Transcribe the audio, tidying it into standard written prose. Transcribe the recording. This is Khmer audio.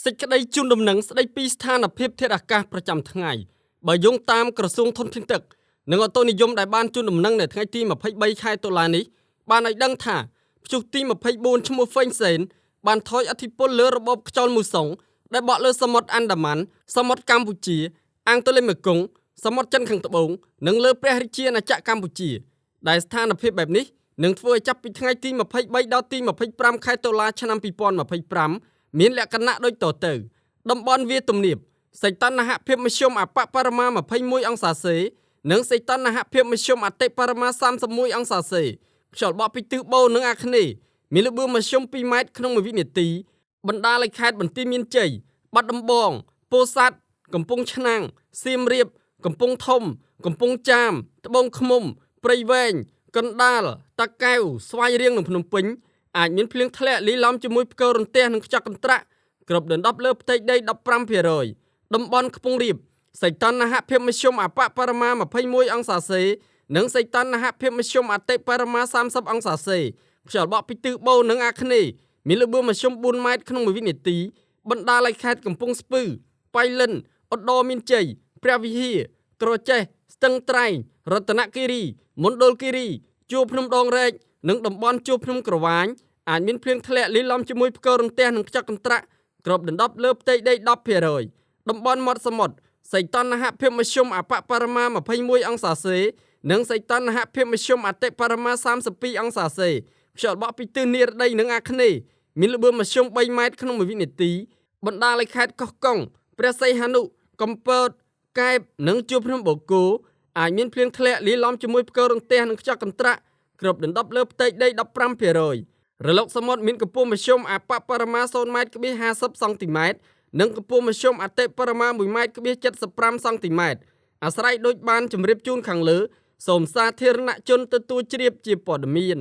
សេចក្តីជូនដំណឹងស្តីពីស្ថានភាពធាតុអាកាសប្រចាំថ្ងៃបើយោងតាមក្រសួងធនធានទឹកនិងអូតូនិយមដែលបានជូនដំណឹងនៅថ្ងៃទី23ខែតុលានេះបានឲ្យដឹងថាព្យុះទី24ឈ្មោះហ្វេងសេនបានថយឥទ្ធិពលលើរបបខ្យល់មូសុងដែលបក់លើសមុទ្រអាន់ដាម៉ាន់សមុទ្រកម្ពុជាអាងទន្លេមេគង្គសមុទ្រចិនខាងត្បូងនិងលើព្រះរាជាណាចក្រកម្ពុជាដែលស្ថានភាពបែបនេះនឹងធ្វើឲ្យចាប់ពីថ្ងៃទី23ដល់ទី25ខែតុលាឆ្នាំ2025មានលក្ខណៈដូចតទៅតំបន់វាលទំនាបសីតុណ្ហភាពមធ្យមអបបរមា21អង្សាសេនិងសីតុណ្ហភាពមធ្យមអតិបរមា31អង្សាសេខ្យល់បក់ពីទិសបូនិងអាគ្នេយ៍មានល្បឿនមធ្យម2ម៉ែត្រក្នុង1វិនាទីបណ្ដាលឲ្យខេត្តបន្ទាយមានជ័យបាត់ដំបងពោធិ៍សាត់កំពង់ឆ្នាំងសៀមរាបកំពង់ធំកំពង់ចាមត្បូងឃ្មុំព្រៃវែងកណ្ដាលតាកែវស្វាយរៀងនិងភ្នំពេញអាចមានភ្លៀងធ្លាក់លាយឡំជាមួយផ្គររន្ទះនិងខ្យល់កន្ត្រាក់គ្របដណ្ដប់លើផ្ទៃដី 15% តំបន់ខ្ពង់រាបសីតុណ្ហភាពមធ្យមអបបរមា21អង្សាសេនិងសីតុណ្ហភាពមធ្យមអតិបរមា30អង្សាសេខ្យល់បក់ពីទិសបូនិងអាគ្នេយ៍មានល្បឿនមធ្យម4ម៉ែត្រក្នុង1វិនាទីបណ្ដាលឲ្យខេត្តកំពង់ស្ពឺបៃលិនឧត្តរមានជ័យព្រះវិហារក្រចេះស្ទឹងត្រែងរតនគិរីមណ្ឌលគិរីជួរភ្នំដងរែកនិងតំបន់ជួរភ្នំក្រវាញអាចមានភ្លៀងធ្លាក់លាយឡំជាមួយផ្គររន្ទះនិងខ្យល់កន្ត្រាក់គ្របដណ្ដប់លើផ្ទៃដី 10% តំបន់មាត់សមុទ្រសីតុណ្ហភាពមធ្យមអបបរមា21អង្សាសេនិងសីតុណ្ហភាពមធ្យមអតិបរមា32អង្សាសេខ្យល់បក់ពីទិសនិរតីនិងអាគ្នេយ៍មានល្បឿនមធ្យម3ម៉ែត្រក្នុង1វិនាទីបណ្ដាលឲ្យខេត្តកោះកុងព្រះសីហនុកំពតកែបនិងជួរភ្នំបូកគោអាចមានភ្លៀងធ្លាក់លាយឡំជាមួយផ្គររន្ទះនិងខ្យល់កន្ត្រាក់គ្របដណ្ដប់លើផ្ទៃដី 15% រលកសមុទ្រមានកម្ពស់មធ្យមអបបរមា0ម៉ែត្រ50សង់ទីម៉ែត្រនិងកម្ពស់មធ្យមអតិបរមា1ម៉ែត្រ75សង់ទីម៉ែត្រអាស្រ័យដូចបានជម្រាបជូនខាងលើសូមសាធារណជនទទួលជ្រាបជាព័ត៌មាន